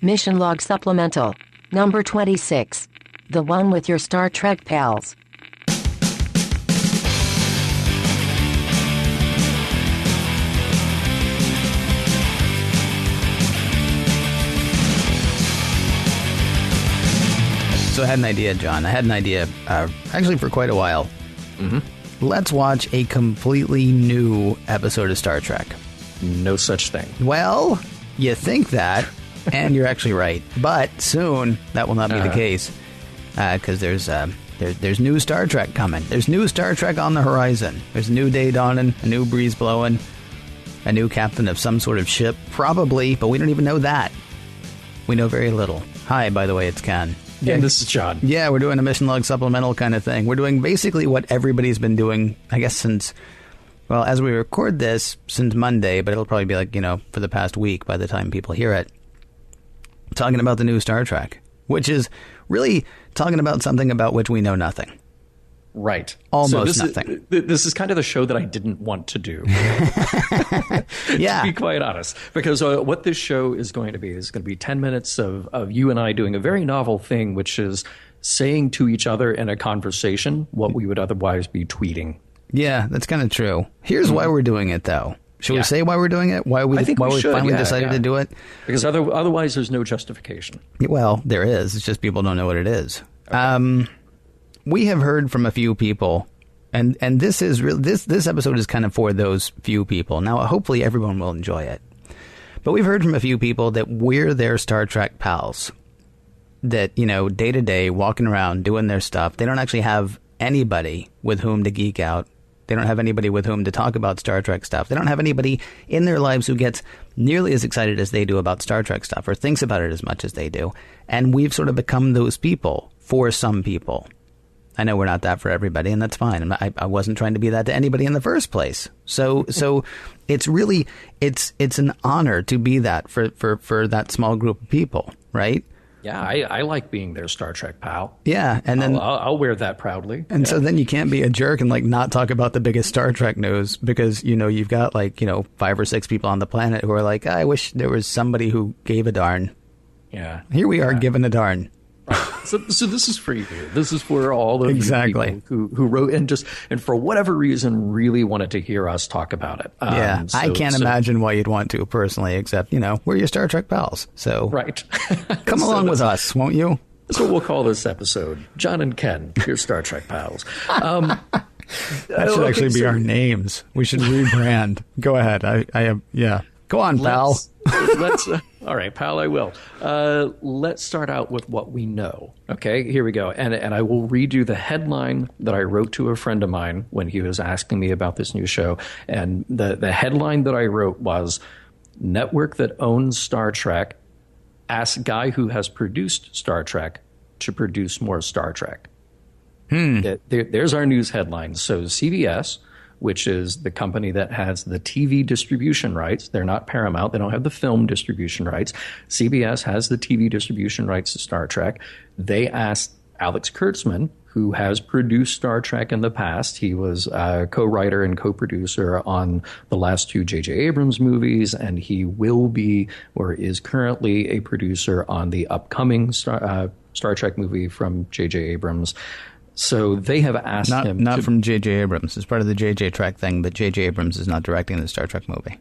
Mission Log Supplemental. Number 26. The one with your Star Trek pals. So I had an idea, John. I had an idea actually for quite a while. Mm-hmm. Let's watch a completely new episode of Star Trek. No such thing. Well, you think that, and you're actually right. But soon, that will not be the case, because there's new Star Trek coming. There's new Star Trek on the horizon. There's a new day dawning, a new breeze blowing, a new captain of some sort of ship, probably, but we don't even know that. We know very little. Hi, by the way, it's Ken. Yeah, and this is John. Yeah, we're doing a Mission Log Supplemental kind of thing. We're doing basically what everybody's been doing, I guess, since, well, as we record this, since Monday, but it'll probably be like, for the past week by the time people hear it. Talking about the new Star Trek, which is really talking about something about which we know nothing. Right. Almost nothing. This is kind of the show that I didn't want to do. Yeah. To be quite honest. Because what this show is going to be 10 minutes of you and I doing a very novel thing, which is saying to each other in a conversation what we would otherwise be tweeting. Yeah, that's kind of true. Here's why we're doing it, though. Should we say why we're doing it? Why we finally decided to do it? Because otherwise there's no justification. Well, there is. It's just people don't know what it is. Okay. We have heard from a few people, and this is this episode is kind of for those few people. Now, hopefully everyone will enjoy it. But we've heard from a few people that we're their Star Trek pals. That, day to day, walking around, doing their stuff. They don't actually have anybody with whom to geek out. They don't have anybody with whom to talk about Star Trek stuff. They don't have anybody in their lives who gets nearly as excited as they do about Star Trek stuff or thinks about it as much as they do. And we've sort of become those people for some people. I know we're not that for everybody, and that's fine. I wasn't trying to be that to anybody in the first place. So it's really it's an honor to be that for that small group of people, right? Yeah, I like being their Star Trek pal. Yeah, and then I'll wear that proudly. And so then you can't be a jerk and not talk about the biggest Star Trek news because you've got 5 or 6 people on the planet who are like, I wish there was somebody who gave a darn. Yeah, here we are giving a darn. So this is for you. This is for all of you people who wrote and for whatever reason really wanted to hear us talk about it. I can't imagine why you'd want to personally, except we're your Star Trek pals. So right, come along with us, won't you? That's what we'll call this episode: John and Ken, your Star Trek pals. That should actually be our names. We should rebrand. Go ahead. Go on, pal. All right, pal, I will. Let's start out with what we know. Okay, here we go. And I will read you the headline that I wrote to a friend of mine when he was asking me about this new show. And the headline that I wrote was, Network that owns Star Trek asks guy who has produced Star Trek to produce more Star Trek. There's our news headline. So CBS, which is the company that has the TV distribution rights. They're not Paramount. They don't have the film distribution rights. CBS has the TV distribution rights to Star Trek. They asked Alex Kurtzman, who has produced Star Trek in the past. He was a co-writer and co-producer on the last 2 J.J. Abrams movies, and he will be or is currently a producer on the upcoming Star Trek movie from J.J. Abrams. So they have asked him not from J.J. Abrams. It's part of the J.J. Trek thing, but J.J. Abrams is not directing the Star Trek movie.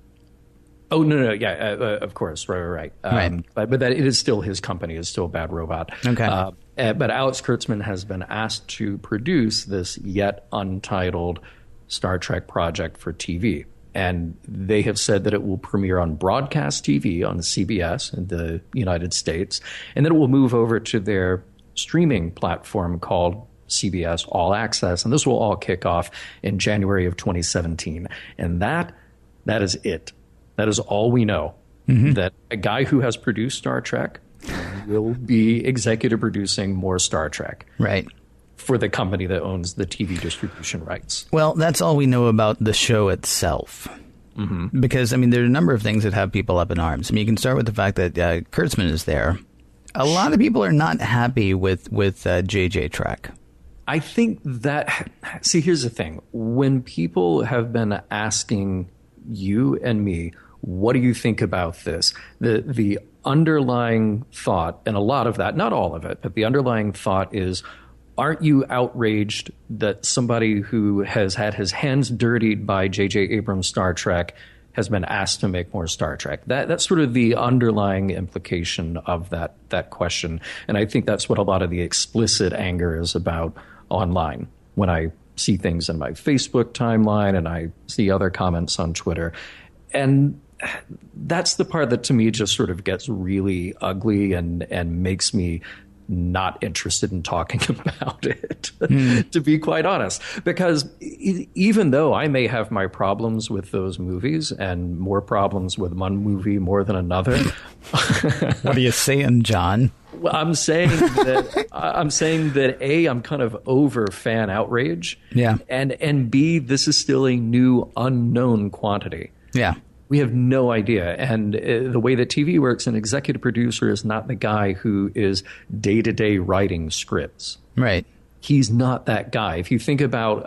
Oh, no, yeah, of course, right. But that it is still his company. It's still Bad Robot. Okay. But Alex Kurtzman has been asked to produce this yet untitled Star Trek project for TV. And they have said that it will premiere on broadcast TV on CBS in the United States, and then it will move over to their streaming platform called CBS All Access, and this will all kick off in January of 2017. And that is it. That is all we know. Mm-hmm. That a guy who has produced Star Trek will be executive producing more Star Trek. Right. For the company that owns the TV distribution rights. Well, that's all we know about the show itself. Mm-hmm. Because, there are a number of things that have people up in arms. You can start with the fact that Kurtzman is there. A lot of people are not happy with JJ Trek. I think that, see, here's the thing. When people have been asking you and me, what do you think about this? The underlying thought, and a lot of that, not all of it, but the underlying thought is, aren't you outraged that somebody who has had his hands dirtied by J.J. Abrams' Star Trek has been asked to make more Star Trek? That's sort of the underlying implication of that question. And I think that's what a lot of the explicit anger is about online. When I see things in my Facebook timeline and I see other comments on Twitter. And that's the part that to me just sort of gets really ugly and makes me not interested in talking about it, to be quite honest. Because even though I may have my problems with those movies and more problems with one movie more than another. What are you saying, John? Well, I'm saying that A, I'm kind of over fan outrage. Yeah. And B, this is still a new unknown quantity. Yeah. We have no idea. And the way that TV works, an executive producer is not the guy who is day-to-day writing scripts. Right. He's not that guy. If you think about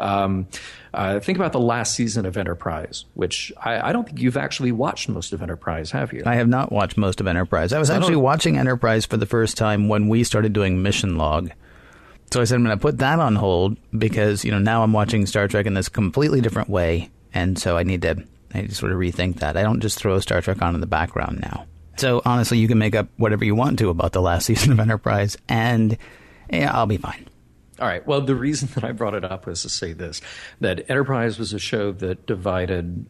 the last season of Enterprise, which I don't think you've actually watched most of Enterprise, have you? I have not watched most of Enterprise. I was actually watching Enterprise for the first time when we started doing Mission Log. So I said, I'm going to put that on hold because, now I'm watching Star Trek in this completely different way. And so I need to sort of rethink that. I don't just throw Star Trek on in the background now. So honestly, you can make up whatever you want to about the last season of Enterprise, and I'll be fine. All right. Well, the reason that I brought it up was to say this, that Enterprise was a show that divided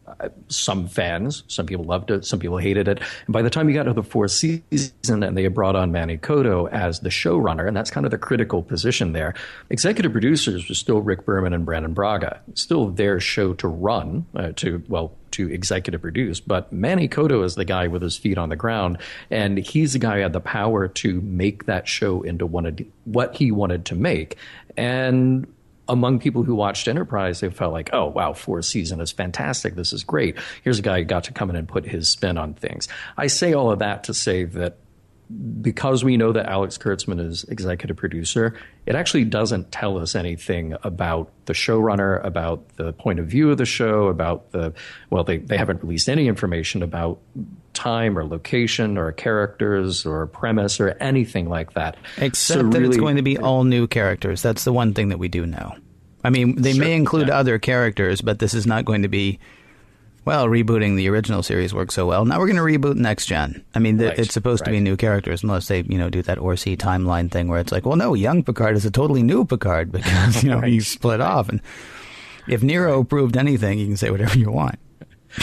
some fans. Some people loved it. Some people hated it. And by the time you got to the fourth season and they had brought on Manny Coto as the showrunner, and that's kind of the critical position there, executive producers were still Rick Berman and Brandon Braga. It's still their show to run, to executive produce, but Manny Coto is the guy with his feet on the ground, and he's the guy who had the power to make that show into what he wanted to make. And among people who watched Enterprise, they felt like, oh, wow, fourth season is fantastic. This is great. Here's a guy who got to come in and put his spin on things. I say all of that to say that because we know that Alex Kurtzman is executive producer, it actually doesn't tell us anything about the showrunner, about the point of view of the show, they haven't released any information about time or location or characters or premise or anything like that. Except that it's going to be all new characters. That's the one thing that we do know. I mean, they may include other characters, but this is not going to be, rebooting the original series worked so well. Now we're going to reboot Next Gen. I mean, it's supposed to be new characters, unless they, do that Orsi timeline thing where it's like, well, no, young Picard is a totally new Picard because, he's split off. And if Nero proved anything, you can say whatever you want.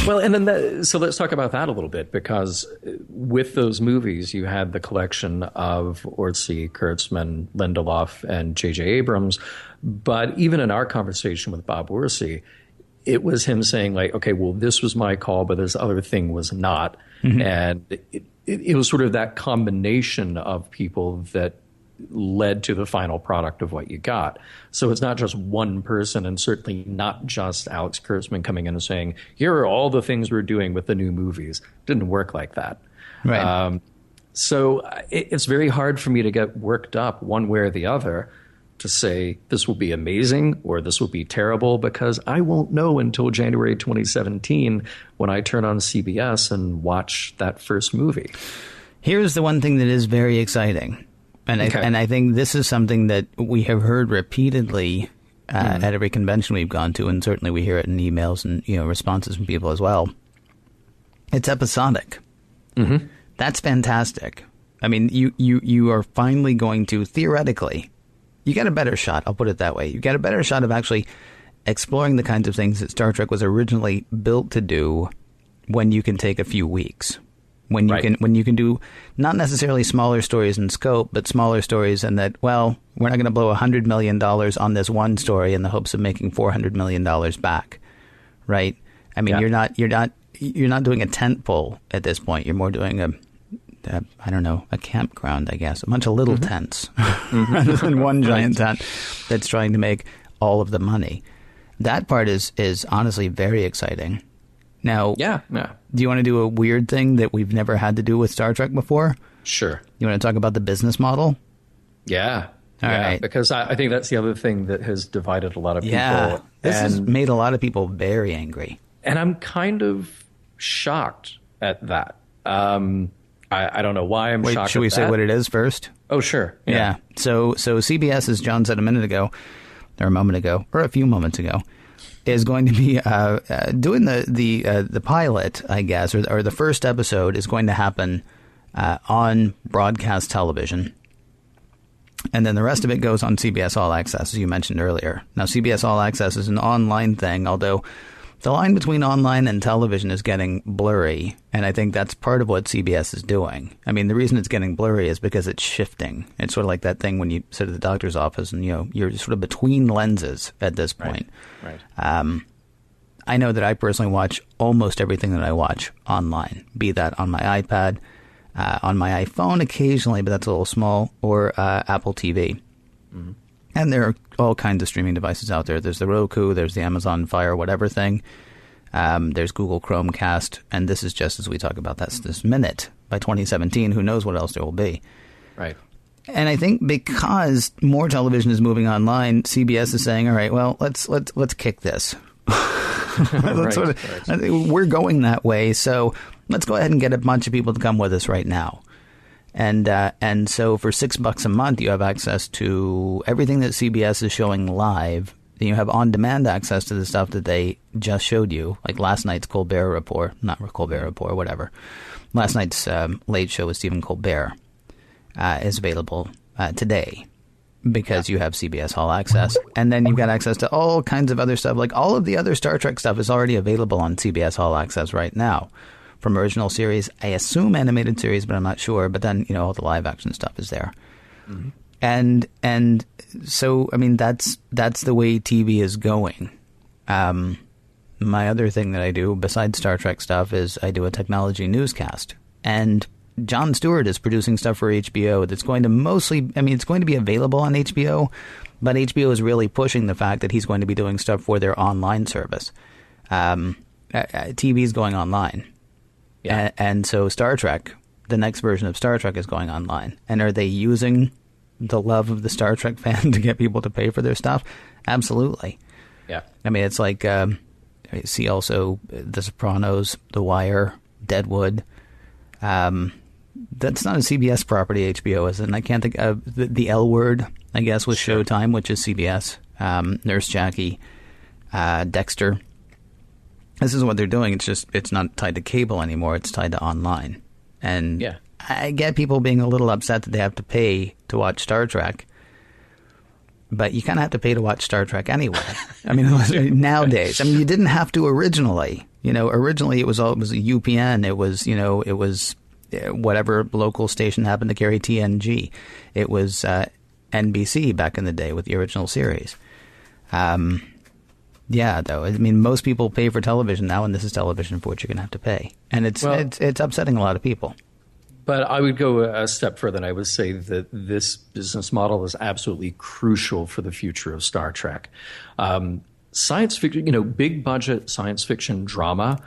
Well, and then so let's talk about that a little bit, because with those movies, you had the collection of Orsi, Kurtzman, Lindelof, and J.J. Abrams. But even in our conversation with Bob Orsi, it was him saying, like, okay, well, this was my call, but this other thing was not. Mm-hmm. And it was sort of that combination of people that led to the final product of what you got. So it's not just one person, and certainly not just Alex Kurtzman coming in and saying, here are all the things we're doing with the new movies. It didn't work like that. Right. So it's very hard for me to get worked up one way or the other to say this will be amazing or this will be terrible, because I won't know until January 2017 when I turn on CBS and watch that first movie. Here's the one thing that is very exciting. And I think this is something that we have heard repeatedly at every convention we've gone to, and certainly we hear it in emails and responses from people as well. It's episodic. Mm-hmm. That's fantastic. I mean, you are finally going to, theoretically, you get a better shot, I'll put it that way. You get a better shot of actually exploring the kinds of things that Star Trek was originally built to do when you can take a few weeks. When you can do not necessarily smaller stories in scope, but smaller stories, and that, well, we're not going to blow $100 million on this one story in the hopes of making $400 million back, right? I mean, you're not doing a tent pole at this point. You're more doing a campground, I guess, a bunch of little tents rather than one giant tent that's trying to make all of the money. That part is honestly very exciting. Now, do you want to do a weird thing that we've never had to do with Star Trek before? Sure. You want to talk about the business model? Yeah. All right. Because I think that's the other thing that has divided a lot of people. Yeah. This has made a lot of people very angry. And I'm kind of shocked at that. I don't know why I'm Wait, shocked. should we say what it is first? Oh, sure. Yeah. So CBS, as John said a minute ago, or a moment ago, or a few moments ago, is going to be doing the pilot, I guess, or the first episode is going to happen on broadcast television. And then the rest of it goes on CBS All Access, as you mentioned earlier. Now, CBS All Access is an online thing, although the line between online and television is getting blurry. And I think that's part of what CBS is doing. I mean, the reason it's getting blurry is because it's shifting. It's sort of like that thing when you sit at the doctor's office and, you're sort of between lenses at this point. Right. I know that I personally watch almost everything that I watch online, be that on my iPad, on my iPhone occasionally, but that's a little small, or Apple TV. Mm-hmm. And there are all kinds of streaming devices out there. There's the Roku, there's the Amazon Fire whatever thing. There's Google Chromecast, and this is just as we talk about this minute. By 2017, who knows what else there will be. Right. And I think because more television is moving online, CBS is saying, all right, well, let's kick this. We're going that way, so let's go ahead and get a bunch of people to come with us right now. And so for $6 a month, you have access to everything that CBS is showing live. Then you have on-demand access to the stuff that they just showed you, like last night's Colbert Report, not Colbert Report, whatever. Last night's Late Show with Stephen Colbert is available today because you have CBS All Access. And then you've got access to all kinds of other stuff. Like all of the other Star Trek stuff is already available on CBS All Access right now. From original series, I assume animated series, but I'm not sure. But then, all the live action stuff is there. Mm-hmm. And so, I mean, that's the way TV is going. My other thing that I do, besides Star Trek stuff, is I do a technology newscast. And Jon Stewart is producing stuff for HBO that's going to it's going to be available on HBO, but HBO is really pushing the fact that he's going to be doing stuff for their online service. TV is going online. Yeah. And so Star Trek, the next version of Star Trek is going online. And are they using the love of the Star Trek fan to get people to pay for their stuff? Absolutely. Yeah. I mean, it's like, see also The Sopranos, The Wire, Deadwood. That's not a CBS property, HBO is, and I can't think of the L Word, I guess, was sure. Showtime, which is CBS. Nurse Jackie, Dexter. This is what they're doing. It's not tied to cable anymore. It's tied to online. And yeah. I get people being a little upset that they have to pay to watch Star Trek, but you kind of have to pay to watch Star Trek anyway. I mean, nowadays. I mean, you didn't have to originally. Originally it was a UPN. It was whatever local station happened to carry TNG. It was NBC back in the day with the original series. Yeah, though. I mean, most people pay for television now, and this is television for which you're going to have to pay. And it's upsetting a lot of people. But I would go a step further, and I would say that this business model is absolutely crucial for the future of Star Trek. Science fiction, big budget science fiction drama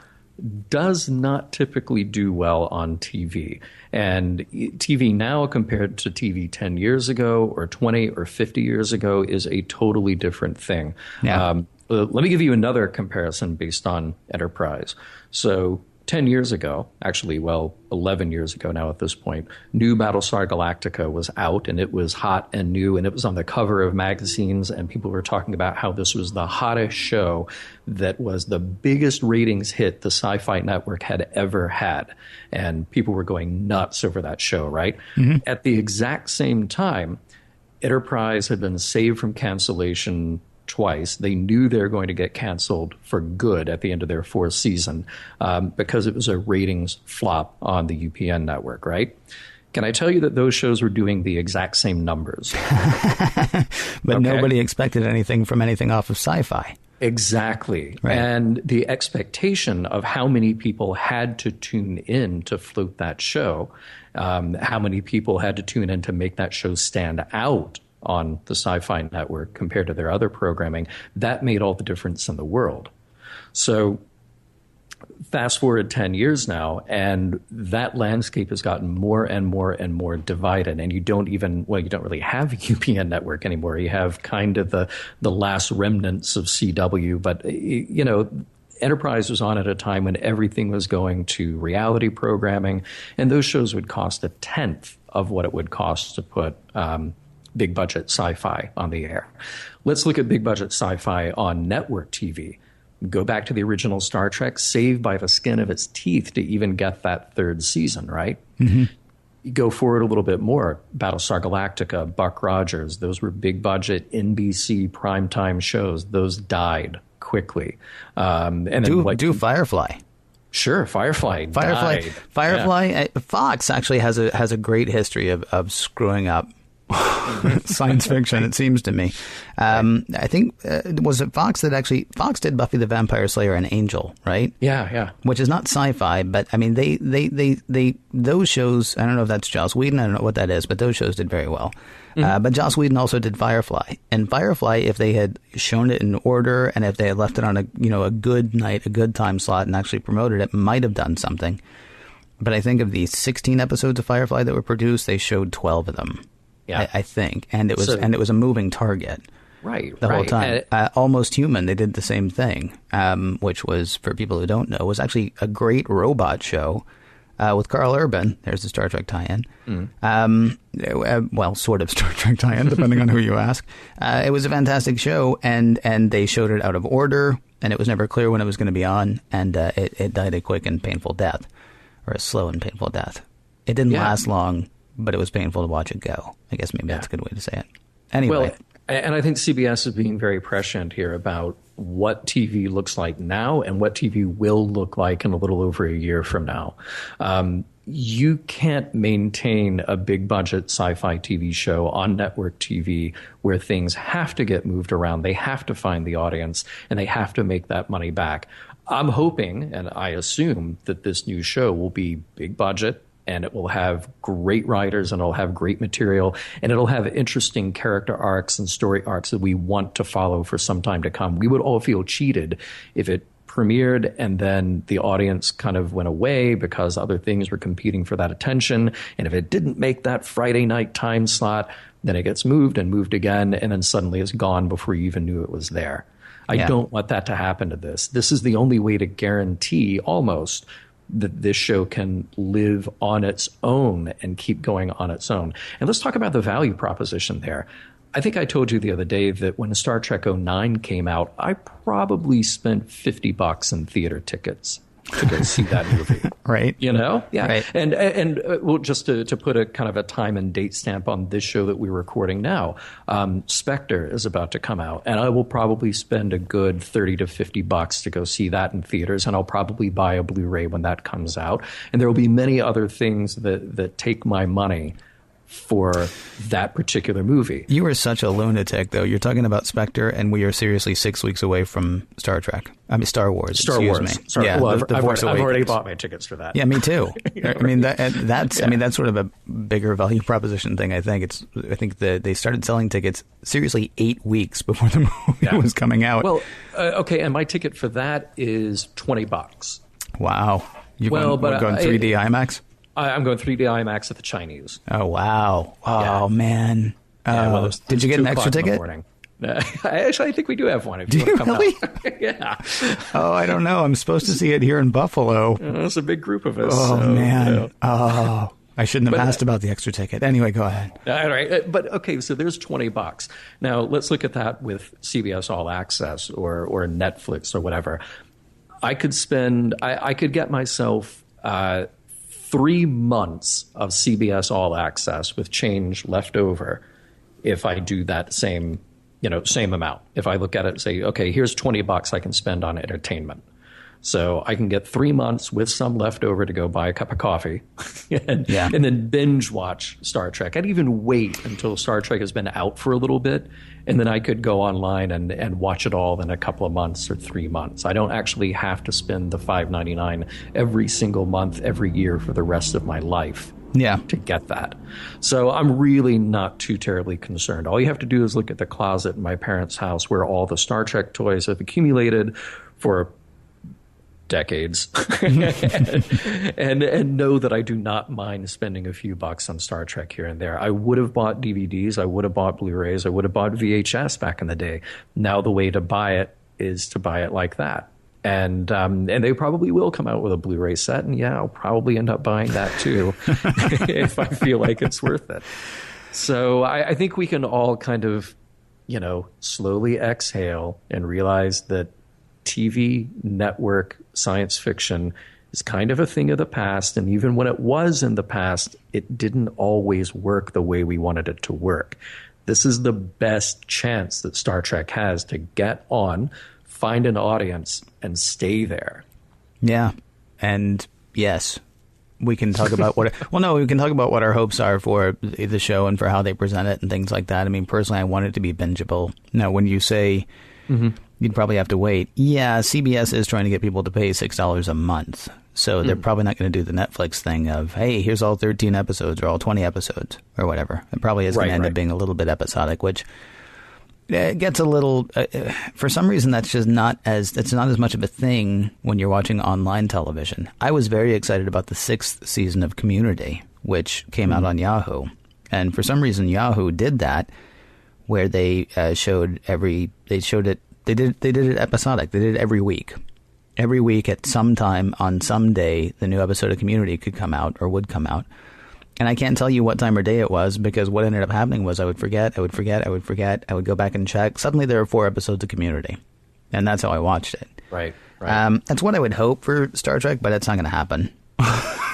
does not typically do well on TV. And TV now compared to TV 10 years ago or 20 or 50 years ago is a totally different thing. Yeah. Let me give you another comparison based on Enterprise. So 10 years ago, 11 years ago now at this point, new Battlestar Galactica was out, and it was hot and new, and it was on the cover of magazines, and people were talking about how this was the hottest show that was the biggest ratings hit the Sci-Fi Network had ever had. And people were going nuts over that show, right? Mm-hmm. At the exact same time, Enterprise had been saved from cancellation twice. They knew they were going to get canceled for good at the end of their fourth season because it was a ratings flop on the UPN network, right? Can I tell you that those shows were doing the exact same numbers? But nobody expected anything from anything off of Sci-Fi. Exactly. Right. And the expectation of how many people had to tune in to float that show, how many people had to tune in to make that show stand out on the Sci-Fi Network compared to their other programming, that made all the difference in the world. So fast forward 10 years now, and that landscape has gotten more and more and more divided. And you don't really have a UPN network anymore. You have kind of the last remnants of CW, but Enterprise was on at a time when everything was going to reality programming, and those shows would cost a tenth of what it would cost to put big budget sci-fi on the air. Let's look at big budget sci-fi on network TV. Go back to the original Star Trek, saved by the skin of its teeth to even get that third season, right? Mm-hmm. You go forward a little bit more, Battlestar Galactica, Buck Rogers, those were big budget NBC primetime shows. Those died quickly. And do Firefly. Sure, Firefly died. Firefly. Yeah. Fox actually has a great history of screwing up science fiction, it seems to me. I think was it Fox did Buffy the Vampire Slayer and Angel, right? Yeah. Which is not sci-fi, but I mean they those shows. I don't know if that's Joss Whedon. I don't know what that is, but those shows did very well. Mm-hmm. But Joss Whedon also did Firefly, and Firefly, if they had shown it in order and if they had left it on a good night, a good time slot, and actually promoted it, might have done something. But I think of the 16 episodes of Firefly that were produced, they showed 12 of them. Yeah. I think, and it was a moving target, right? The whole time. Almost Human, they did the same thing, which was, for people who don't know, was actually a great robot show with Carl Urban. There's the Star Trek tie-in. Well, sort of Star Trek tie-in, depending on who you ask. It was a fantastic show, and they showed it out of order, and it was never clear when it was going to be on, and it died a quick and painful death, or a slow and painful death. It didn't last long, but it was painful to watch it go. I guess maybe that's a good way to say it. Anyway. Well, and I think CBS is being very prescient here about what TV looks like now and what TV will look like in a little over a year from now. You can't maintain a big budget sci-fi TV show on network TV where things have to get moved around. They have to find the audience and they have to make that money back. I'm hoping, and I assume, that this new show will be big budget, and it will have great writers, and it'll have great material, and it'll have interesting character arcs and story arcs that we want to follow for some time to come. We would all feel cheated if it premiered and then the audience kind of went away because other things were competing for that attention. And if it didn't make that Friday night time slot, then it gets moved and moved again, and then suddenly it's gone before you even knew it was there. I don't want that to happen to this. This is the only way to guarantee almost that this show can live on its own and keep going on its own. And let's talk about the value proposition there. I think I told you the other day that when Star Trek 09 came out, I probably spent $50 in theater tickets to go see that movie. Right. You know? Yeah. Right. And well, just to put a kind of a time and date stamp on this show that we're recording now, Spectre is about to come out, and I will probably spend a good $30 to $50 to go see that in theaters, and I'll probably buy a Blu-ray when that comes out. And there will be many other things that take my money for that particular movie. You are such a lunatic, though. You're talking about Spectre, and we are seriously 6 weeks away from Star Trek. I mean, Star Wars. Star Wars. Sorry. Yeah, well, I've already bought my tickets for that. Yeah, me too. I mean, that's sort of a bigger value proposition thing. I think they started selling tickets seriously 8 weeks before the movie was coming out. Well, okay, and my ticket for that is $20. Wow. You're going 3D IMAX? I'm going 3D IMAX at the Chinese. Oh, wow. Oh, man. Did you get an extra ticket? I think we do have one. Do you really? Yeah. Oh, I don't know. I'm supposed to see it here in Buffalo. It's a big group of us. Oh, man. You know. Oh, I shouldn't have asked about the extra ticket. Anyway, go ahead. All right. But, okay, so there's $20. Now, let's look at that with CBS All Access or Netflix or whatever. I could get myself 3 months of CBS All Access with change left over if I do that same amount. If I look at it and say, okay, here's $20 I can spend on entertainment. So I can get 3 months with some left over to go buy a cup of coffee and then binge watch Star Trek. I'd even wait until Star Trek has been out for a little bit, and then I could go online and watch it all in a couple of months or 3 months. I don't actually have to spend the $5.99 every single month, every year for the rest of my life to get that. So I'm really not too terribly concerned. All you have to do is look at the closet in my parents' house where all the Star Trek toys have accumulated for decades and know that I do not mind spending a few bucks on Star Trek here and there. I would have bought DVDs, I would have bought Blu-rays, I would have bought VHS back in the day. Now the way to buy it is to buy it like that. And they probably will come out with a Blu-ray set, and I'll probably end up buying that too if I feel like it's worth it. So I think we can all kind of, slowly exhale and realize that TV network science fiction is kind of a thing of the past, and even when it was in the past, it didn't always work the way we wanted it to work. This is the best chance that Star Trek has to get on, find an audience, and stay there. Yeah. And yes, we can talk about we can talk about what our hopes are for the show and for how they present it and things like that. I mean, personally, I want it to be bingeable. Now, when you say you'd probably have to wait, CBS is trying to get people to pay $6 a month. So they're probably not going to do the Netflix thing of, hey, here's all 13 episodes or all 20 episodes or whatever. It probably is going to end up being a little bit episodic, which gets a little, for some reason, it's not as much of a thing when you're watching online television. I was very excited about the 6th season of Community, which came out on Yahoo. And for some reason, Yahoo did that, where they did it episodic. They did it every week. Every week at some time on some day, the new episode of Community could come out or would come out. And I can't tell you what time or day it was, because what ended up happening was I would forget. I would go back and check. Suddenly there were 4 episodes of Community. And that's how I watched it. Right. That's what I would hope for Star Trek, but it's not going to happen.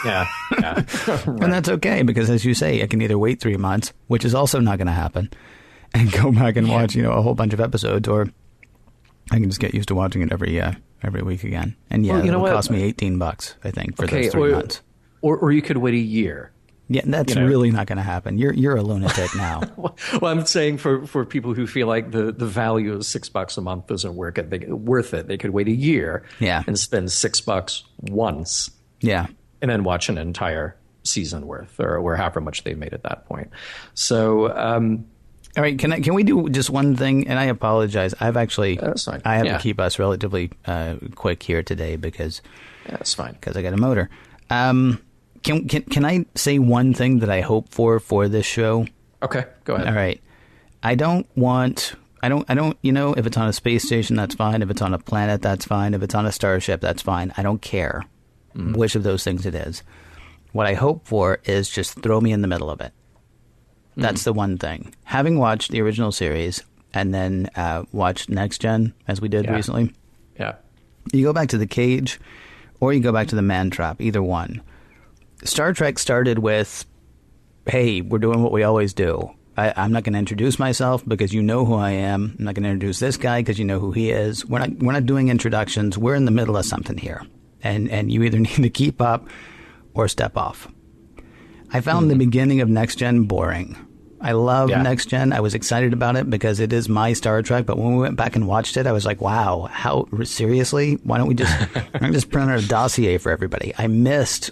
Yeah. Right. And that's okay, because as you say, I can either wait 3 months, which is also not going to happen, and go back and watch, a whole bunch of episodes, or I can just get used to watching it every week again. And it'll cost me $18, I think, for those 3 months. Or you could wait a year. Yeah, that's really not going to happen. You're a lunatic now. Well, I'm saying for people who feel like the value of $6 a month doesn't worth it. They could wait a year and spend $6 once. Yeah. And then watch an entire season worth, or however much they've made at that point. So, all right, can we do just one thing? And I apologize. That's fine. I have to keep us relatively quick here today because that's fine. Because I got a motor. Can I say one thing that I hope for this show? Okay, go ahead. All right. I don't, if it's on a space station, that's fine. If it's on a planet, that's fine. If it's on a starship, that's fine. I don't care which of those things it is. What I hope for is just throw me in the middle of it. That's the one thing. Having watched the original series and then watched Next Gen, as we did recently. Yeah. You go back to The Cage or you go back to The Man Trap, either one. Star Trek started with, hey, we're doing what we always do. I'm not going to introduce myself because you know who I am. I'm not going to introduce this guy because you know who he is. We're not doing introductions. We're in the middle of something here. And you either need to keep up or step off. I found the beginning of Next Gen boring. I love Next Gen. I was excited about it because it is my Star Trek. But when we went back and watched it, I was like, wow, how seriously? Why don't we just print out a dossier for everybody? I missed,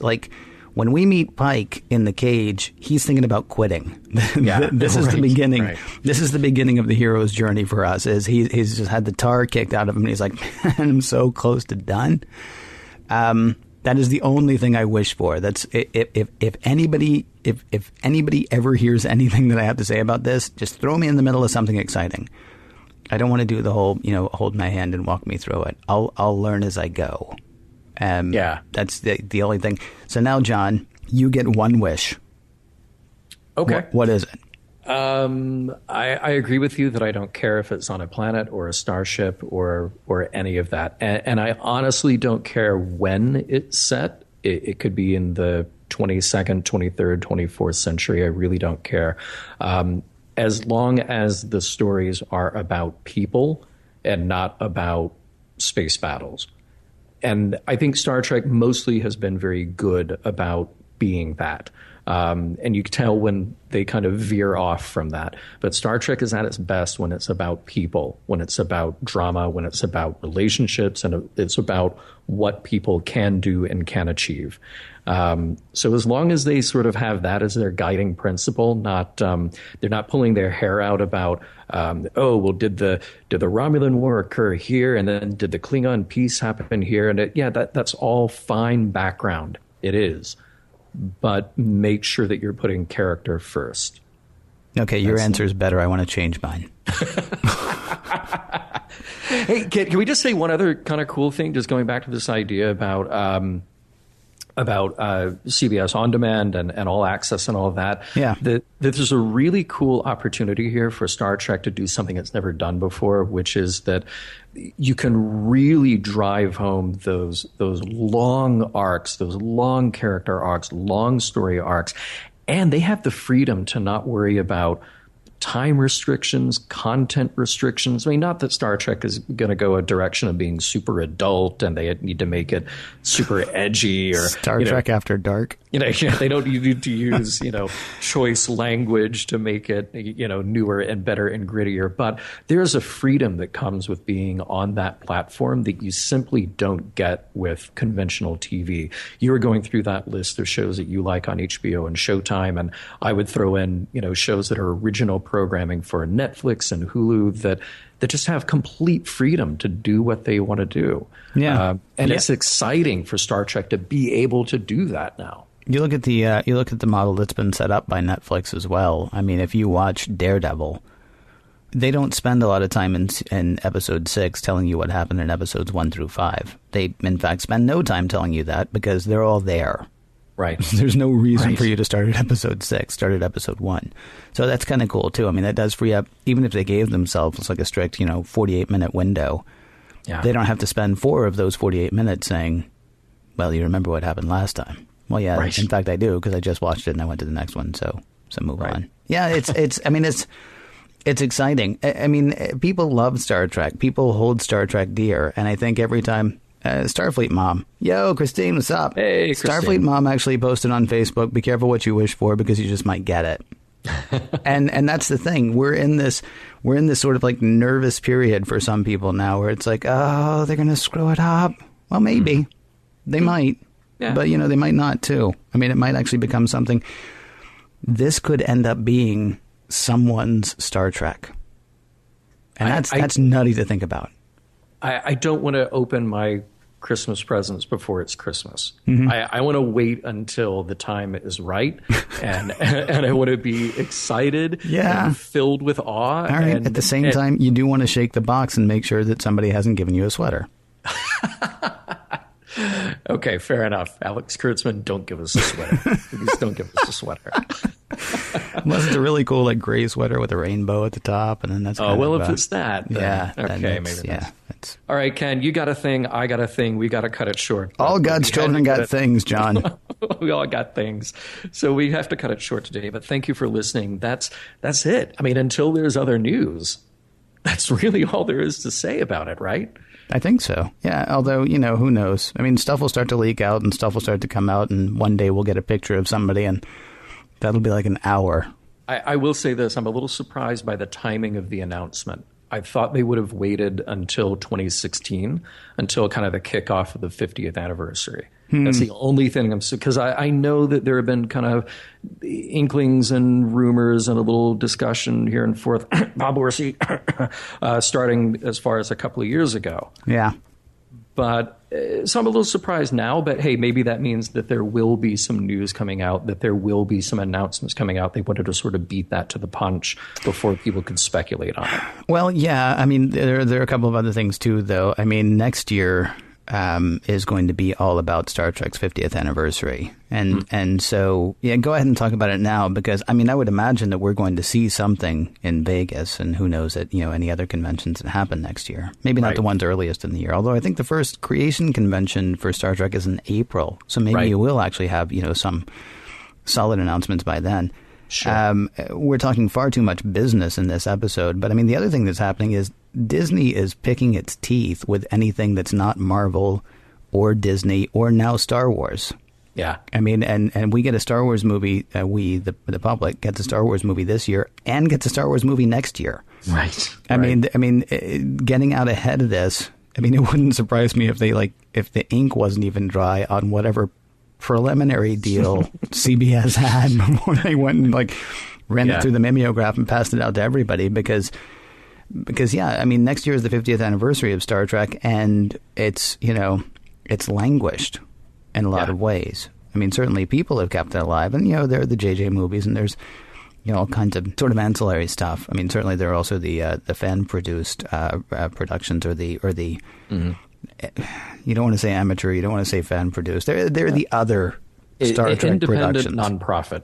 when we meet Pike in The Cage, he's thinking about quitting. This is the beginning. Right. This is the beginning of the hero's journey for us. Is he's just had the tar kicked out of him, and he's like, man, I'm so close to done. That is the only thing I wish for. That's if anybody ever hears anything that I have to say about this, just throw me in the middle of something exciting. I don't want to do the whole, hold my hand and walk me through it. I'll learn as I go. That's the only thing. So now, John, you get one wish. Okay. What is it? I agree with you that I don't care if it's on a planet or a starship or any of that. And I honestly don't care when it's set. It could be in the 22nd, 23rd, 24th century. I really don't care. As long as the stories are about people and not about space battles. And I think Star Trek mostly has been very good about being that. And you can tell when they kind of veer off from that. But Star Trek is at its best when it's about people, when it's about drama, when it's about relationships, and it's about what people can do and can achieve. So as long as they sort of have that as their guiding principle, they're not pulling their hair out about, did the Romulan War occur here, and then did the Klingon peace happen here? And that's all fine background. It is. But make sure that you're putting character first. Okay, your answer is better. I want to change mine. Hey, can we just say one other kind of cool thing? Just going back to this idea about CBS On Demand and All Access and all of that. Yeah. That there's a really cool opportunity here for Star Trek to do something it's never done before, which is that you can really drive home those long arcs, those long character arcs, long story arcs, and they have the freedom to not worry about time restrictions, content restrictions. I mean, not that Star Trek is going to go a direction of being super adult and they need to make it super edgy or Star Trek After Dark. They don't need to use, choice language to make it, newer and better and grittier. But there's a freedom that comes with being on that platform that you simply don't get with conventional TV. You were going through that list of shows that you like on HBO and Showtime, and I would throw in, shows that are original programming for Netflix and Hulu that just have complete freedom to do what they want to do. Yeah. It's exciting for Star Trek to be able to do that now. You look at the model that's been set up by Netflix as well. I mean, if you watch Daredevil, they don't spend a lot of time in episode 6 telling you what happened in episodes 1 through 5. They, in fact, spend no time telling you that because they're all there. Right. There's no reason for you to start at episode 6, start at episode 1. So that's kind of cool, too. I mean, that does free up, even if they gave themselves like a strict, 48-minute window, they don't have to spend 4 of those 48 minutes saying, well, you remember what happened last time. Well, yeah, in fact, I do, because I just watched it and I went to the next one, so move on. Yeah, it's exciting. I mean, people love Star Trek. People hold Star Trek dear, and I think every time... Starfleet Mom. Yo, Christine, what's up? Hey, Christine. Starfleet Mom actually posted on Facebook, be careful what you wish for because you just might get it. and that's the thing. We're in this sort of like nervous period for some people now where it's like, oh, they're going to screw it up. Well, maybe. They might. Yeah. But, they might not, too. I mean, it might actually become something. This could end up being someone's Star Trek. And that's nutty to think about. I don't want to open my Christmas presents before it's Christmas. Mm-hmm. I want to wait until the time is right, and I want to be excited and filled with awe. All right. At the same time, you do want to shake the box and make sure that somebody hasn't given you a sweater. Okay, fair enough. Alex Kurtzman, don't give us a sweater. Please don't give us a sweater. Unless it's a really cool like gray sweater with a rainbow at the top, and then that's if it's that, then, okay, maybe that's... All right, Ken, you got a thing, I got a thing. We got to cut it short. All God's children got things, John. We all got things, so we have to cut it short today. But thank you for listening. That's it. I mean, until there's other news, that's really all there is to say about it, right? I think so. Yeah. Although, who knows? I mean, stuff will start to leak out and stuff will start to come out. And one day we'll get a picture of somebody and that'll be like an hour. I will say this. I'm a little surprised by the timing of the announcement. I thought they would have waited until 2016, until kind of the kickoff of the 50th anniversary. That's the only thing because I know that there have been kind of inklings and rumors and a little discussion here and forth, Bob Orsi, starting as far as a couple of years ago. Yeah. But so I'm a little surprised now, but hey, maybe that means that there will be some news coming out, that there will be some announcements coming out. They wanted to sort of beat that to the punch before people could speculate on it. Well, yeah. I mean, there are a couple of other things too, though. I mean, next year is going to be all about Star Trek's 50th anniversary. And so, yeah, go ahead and talk about it now, because, I mean, I would imagine that we're going to see something in Vegas, and who knows at, any other conventions that happen next year. Maybe not the ones earliest in the year, although I think the first creation convention for Star Trek is in April. So maybe you will actually have, some solid announcements by then. Sure. We're talking far too much business in this episode, but I mean, the other thing that's happening is Disney is picking its teeth with anything that's not Marvel or Disney or now Star Wars. Yeah. I mean, and we get a Star Wars movie, the public gets a Star Wars movie this year and gets a Star Wars movie next year. Right. I mean, getting out ahead of this, I mean, it wouldn't surprise me if the ink wasn't even dry on whatever preliminary deal CBS had before they went and ran it through the mimeograph and passed it out to everybody because I mean, next year is the 50th anniversary of Star Trek, and it's languished in a lot of ways. I mean, certainly people have kept it alive, and there are the JJ movies, and there's all kinds of sort of ancillary stuff. I mean, certainly there are also the fan produced productions, or the Mm-hmm. You don't want to say amateur, you don't want to say fan produced. They're the other Star Trek productions.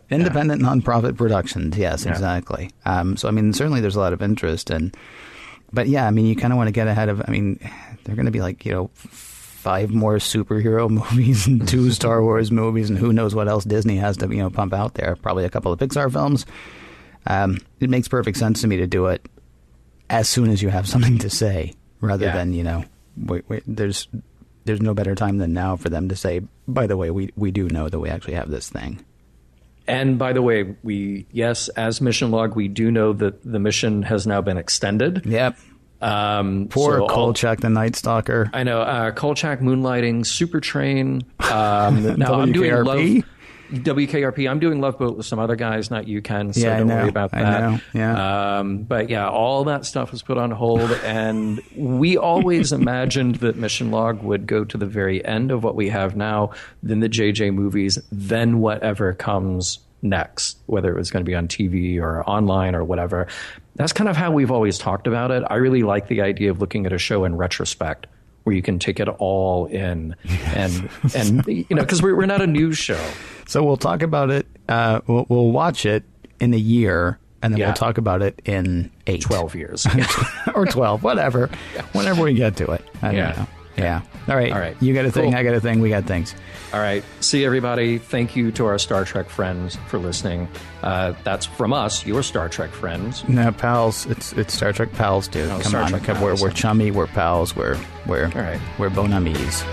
Independent nonprofit productions, yes, exactly. So, I mean, certainly there's a lot of interest. But, yeah, I mean, you kind of want to get ahead of, I mean, they're going to be like, 5 more superhero movies and 2 Star Wars movies and who knows what else Disney has to, pump out there. Probably a couple of Pixar films. It makes perfect sense to me to do it as soon as you have something to say, rather than, wait, there's no better time than now for them to say, by the way, we do know that we actually have this thing. And by the way, as mission log, we do know that the mission has now been extended. Yep. Poor Kolchak, the Night Stalker. I know. Kolchak, Moonlighting, Super Train. Now I'm doing WKRP. I'm doing Love Boat with some other guys, not you, Ken, so don't worry about that. I know. Yeah. But yeah, all that stuff was put on hold, and we always imagined that Mission Log would go to the very end of what we have now, then the JJ movies, then whatever comes next, whether it was going to be on TV or online or whatever. That's kind of how we've always talked about it. I really like the idea of looking at a show in retrospect, where you can take it all in, and because we're not a news show. So we'll talk about it. We'll watch it in a year, and then we'll talk about it in 12 years. Or 12, whatever. Whenever we get to it. I don't know. Yeah. All right. You got a thing, I got a thing, we got things. All right. See everybody. Thank you to our Star Trek friends for listening. That's from us, your Star Trek friends. No, pals. It's Star Trek pals, dude. Come on. We're chummy, we're pals, we're bon amis.